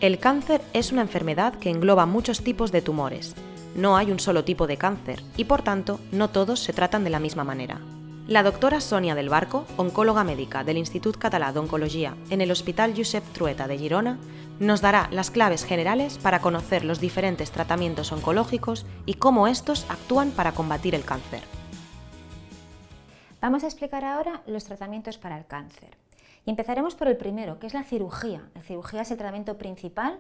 El cáncer es una enfermedad que engloba muchos tipos de tumores. No hay un solo tipo de cáncer y, por tanto, no todos se tratan de la misma manera. La doctora Sonia del Barco, oncóloga médica del Institut Català d'Oncologia en el Hospital Josep Trueta de Girona, nos dará las claves generales para conocer los diferentes tratamientos oncológicos y cómo estos actúan para combatir el cáncer. Vamos a explicar ahora los tratamientos para el cáncer. Y empezaremos por el primero, que es la cirugía. La cirugía es el tratamiento principal.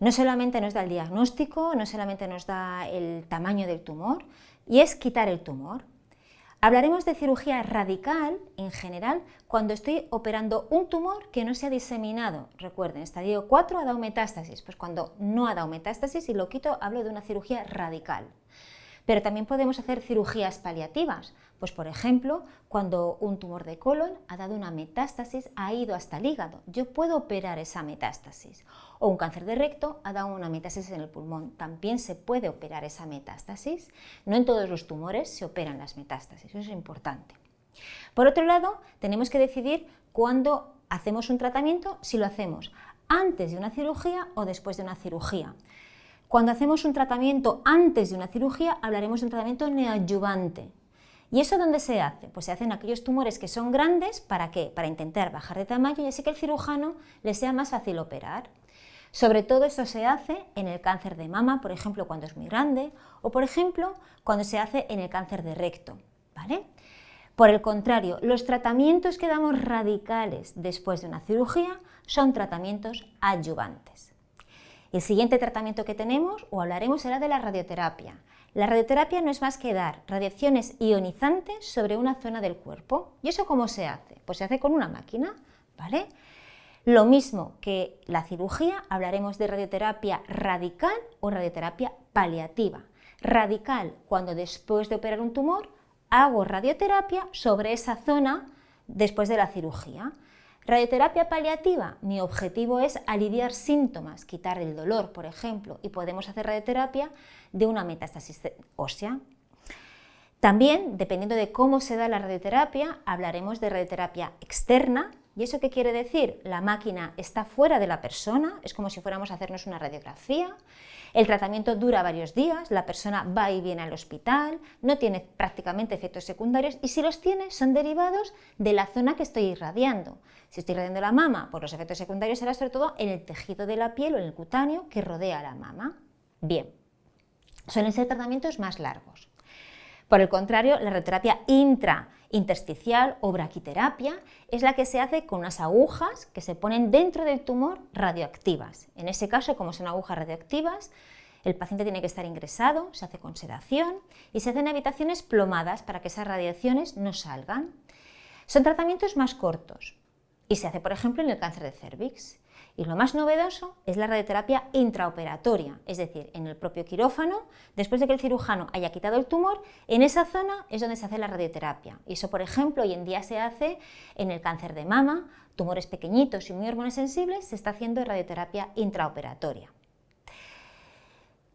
No solamente nos da el diagnóstico, no solamente nos da el tamaño del tumor, y es quitar el tumor. Hablaremos de cirugía radical, en general, cuando estoy operando un tumor que no se ha diseminado. Recuerden, estadio 4 ha dado metástasis, pues cuando no ha dado metástasis y lo quito, hablo de una cirugía radical. Pero también podemos hacer cirugías paliativas, pues por ejemplo, cuando un tumor de colon ha dado una metástasis, ha ido hasta el hígado, yo puedo operar esa metástasis. O un cáncer de recto ha dado una metástasis en el pulmón, también se puede operar esa metástasis. No en todos los tumores se operan las metástasis, eso es importante. Por otro lado, tenemos que decidir cuándo hacemos un tratamiento, si lo hacemos antes de una cirugía o después de una cirugía. Cuando hacemos un tratamiento antes de una cirugía, hablaremos de un tratamiento neoadyuvante. ¿Y eso dónde se hace? Pues se hacen aquellos tumores que son grandes, ¿para qué? Para intentar bajar de tamaño y así que el cirujano le sea más fácil operar. Sobre todo esto se hace en el cáncer de mama, por ejemplo, cuando es muy grande, o por ejemplo, cuando se hace en el cáncer de recto, ¿vale? Por el contrario, los tratamientos que damos radicales después de una cirugía son tratamientos adyuvantes. El siguiente tratamiento que tenemos, o hablaremos, será de la radioterapia. La radioterapia no es más que dar radiaciones ionizantes sobre una zona del cuerpo. ¿Y eso cómo se hace? Pues se hace con una máquina, ¿vale? Lo mismo que la cirugía, hablaremos de radioterapia radical o radioterapia paliativa. Radical, cuando después de operar un tumor, hago radioterapia sobre esa zona después de la cirugía. Radioterapia paliativa, mi objetivo es aliviar síntomas, quitar el dolor, por ejemplo, y podemos hacer radioterapia de una metástasis ósea. También, dependiendo de cómo se da la radioterapia, hablaremos de radioterapia externa. ¿Y eso qué quiere decir? La máquina está fuera de la persona, es como si fuéramos a hacernos una radiografía. El tratamiento dura varios días, la persona va y viene al hospital, no tiene prácticamente efectos secundarios y si los tiene son derivados de la zona que estoy irradiando. Si estoy irradiando la mama, pues los efectos secundarios serán sobre todo en el tejido de la piel o en el cutáneo que rodea la mama. Bien, suelen ser tratamientos más largos. Por el contrario, la radioterapia intersticial o braquiterapia es la que se hace con unas agujas que se ponen dentro del tumor radioactivas. En ese caso, como son agujas radioactivas, el paciente tiene que estar ingresado, se hace con sedación y se hacen habitaciones plomadas para que esas radiaciones no salgan. Son tratamientos más cortos y se hace, por ejemplo, en el cáncer de cérvix. Y lo más novedoso es la radioterapia intraoperatoria, es decir, en el propio quirófano, después de que el cirujano haya quitado el tumor, en esa zona es donde se hace la radioterapia. Y eso, por ejemplo, hoy en día se hace en el cáncer de mama, tumores pequeñitos y muy hormonosensibles, se está haciendo radioterapia intraoperatoria.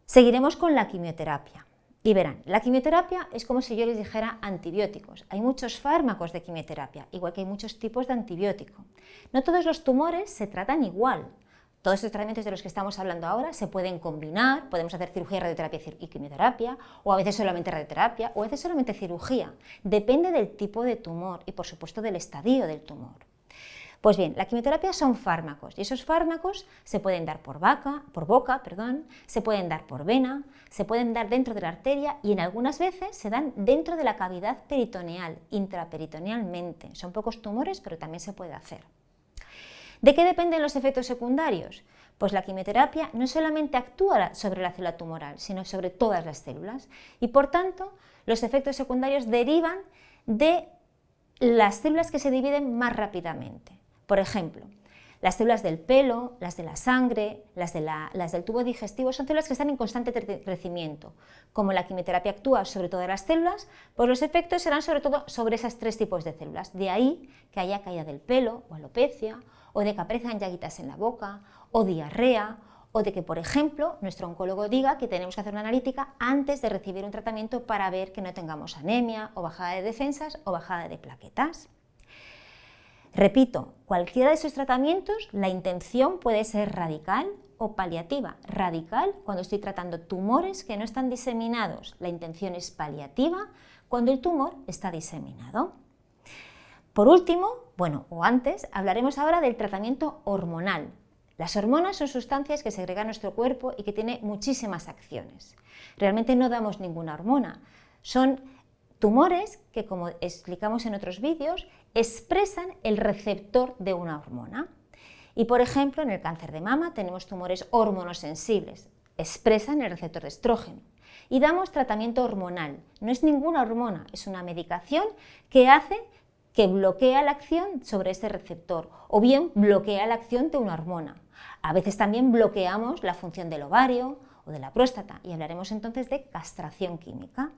Seguiremos con la quimioterapia. Y verán, la quimioterapia es como si yo les dijera antibióticos. Hay muchos fármacos de quimioterapia, igual que hay muchos tipos de antibiótico. No todos los tumores se tratan igual. Todos estos tratamientos de los que estamos hablando ahora se pueden combinar, podemos hacer cirugía, radioterapia y quimioterapia, o a veces solamente radioterapia, o a veces solamente cirugía. Depende del tipo de tumor y, por supuesto, del estadio del tumor. Pues bien, la quimioterapia son fármacos y esos fármacos se pueden dar por boca, se pueden dar por vena, se pueden dar dentro de la arteria y en algunas veces se dan dentro de la cavidad peritoneal, intraperitonealmente. Son pocos tumores, pero también se puede hacer. ¿De qué dependen los efectos secundarios? Pues la quimioterapia no solamente actúa sobre la célula tumoral, sino sobre todas las células y por tanto los efectos secundarios derivan de las células que se dividen más rápidamente. Por ejemplo, las células del pelo, las de la sangre, las del tubo digestivo son células que están en constante crecimiento. Como la quimioterapia actúa sobre todas las células, pues los efectos serán sobre todo sobre esos tres tipos de células. De ahí que haya caída del pelo o alopecia, o de que aparezcan llaguitas en la boca, o diarrea, o de que, por ejemplo, nuestro oncólogo diga que tenemos que hacer una analítica antes de recibir un tratamiento para ver que no tengamos anemia, o bajada de defensas, o bajada de plaquetas. Repito, cualquiera de esos tratamientos, la intención puede ser radical o paliativa. Radical cuando estoy tratando tumores que no están diseminados. La intención es paliativa cuando el tumor está diseminado. Por último, o antes, hablaremos ahora del tratamiento hormonal. Las hormonas son sustancias que segrega nuestro cuerpo y que tienen muchísimas acciones. Realmente no damos ninguna hormona. Son tumores que, como explicamos en otros vídeos, expresan el receptor de una hormona. Y, por ejemplo, en el cáncer de mama tenemos tumores hormonosensibles, expresan el receptor de estrógeno. Y damos tratamiento hormonal. No es ninguna hormona, es una medicación que bloquea la acción sobre ese receptor o bien bloquea la acción de una hormona. A veces también bloqueamos la función del ovario o de la próstata y hablaremos entonces de castración química.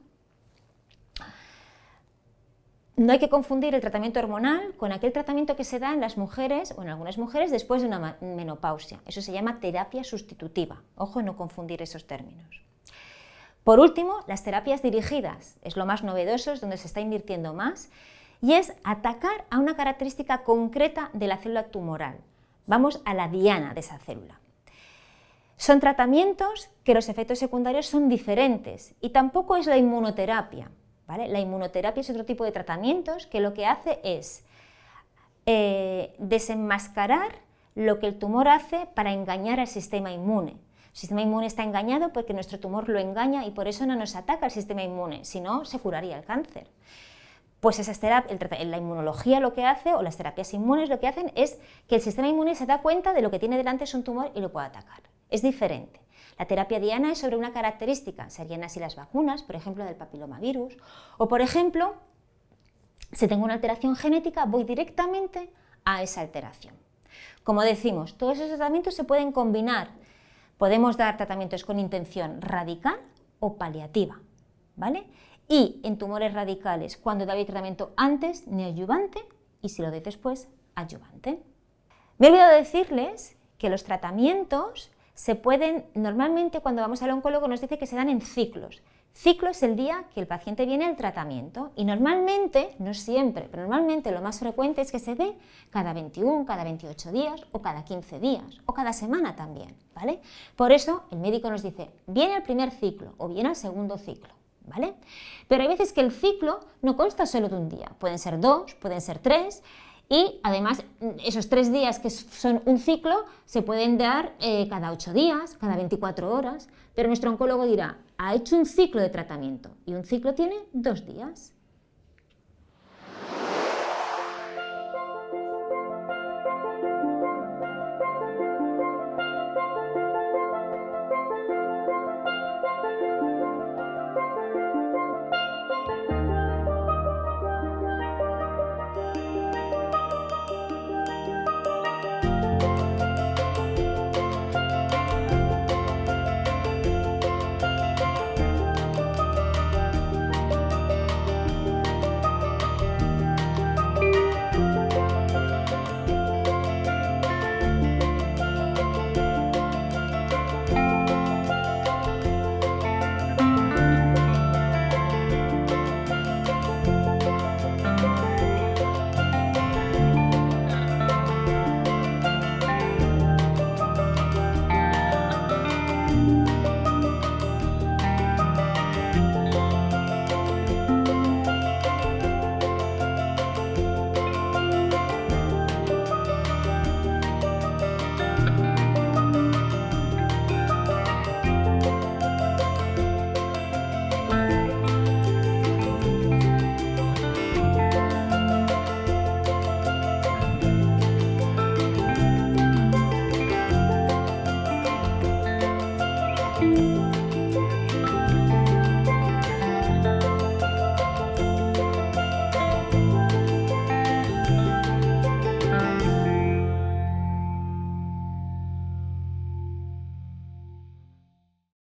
No hay que confundir el tratamiento hormonal con aquel tratamiento que se da en las mujeres o en algunas mujeres después de una menopausia. Eso se llama terapia sustitutiva. Ojo en no confundir esos términos. Por último, las terapias dirigidas. Es lo más novedoso, es donde se está invirtiendo más y es atacar a una característica concreta de la célula tumoral. Vamos a la diana de esa célula. Son tratamientos que los efectos secundarios son diferentes y tampoco es la inmunoterapia. ¿Vale? La inmunoterapia es otro tipo de tratamientos que lo que hace es desenmascarar lo que el tumor hace para engañar al sistema inmune. El sistema inmune está engañado porque nuestro tumor lo engaña y por eso no nos ataca el sistema inmune, si no se curaría el cáncer. Pues la inmunología lo que hace, o las terapias inmunes lo que hacen es que el sistema inmune se da cuenta de lo que tiene delante es un tumor y lo puede atacar. Es diferente. La terapia diana es sobre una característica, serían así las vacunas, por ejemplo, del papilomavirus, o por ejemplo, si tengo una alteración genética, voy directamente a esa alteración. Como decimos, todos esos tratamientos se pueden combinar. Podemos dar tratamientos con intención radical o paliativa, ¿vale? Y en tumores radicales, cuando doy tratamiento antes, neoadyuvante, y si lo doy después, adyuvante. Me he olvidado decirles que los tratamientos se pueden, normalmente cuando vamos al oncólogo nos dice que se dan en ciclos. Ciclo es el día que el paciente viene al tratamiento y normalmente, no siempre, pero normalmente lo más frecuente es que se dé cada 21, cada 28 días o cada 15 días o cada semana también, ¿vale? Por eso el médico nos dice, viene al primer ciclo o viene al segundo ciclo, ¿vale? Pero hay veces que el ciclo no consta solo de un día, pueden ser 2, pueden ser 3. Y además esos 3 días que son un ciclo se pueden dar cada 8 días, cada 24 horas, pero nuestro oncólogo dirá, ha hecho un ciclo de tratamiento y un ciclo tiene 2 días.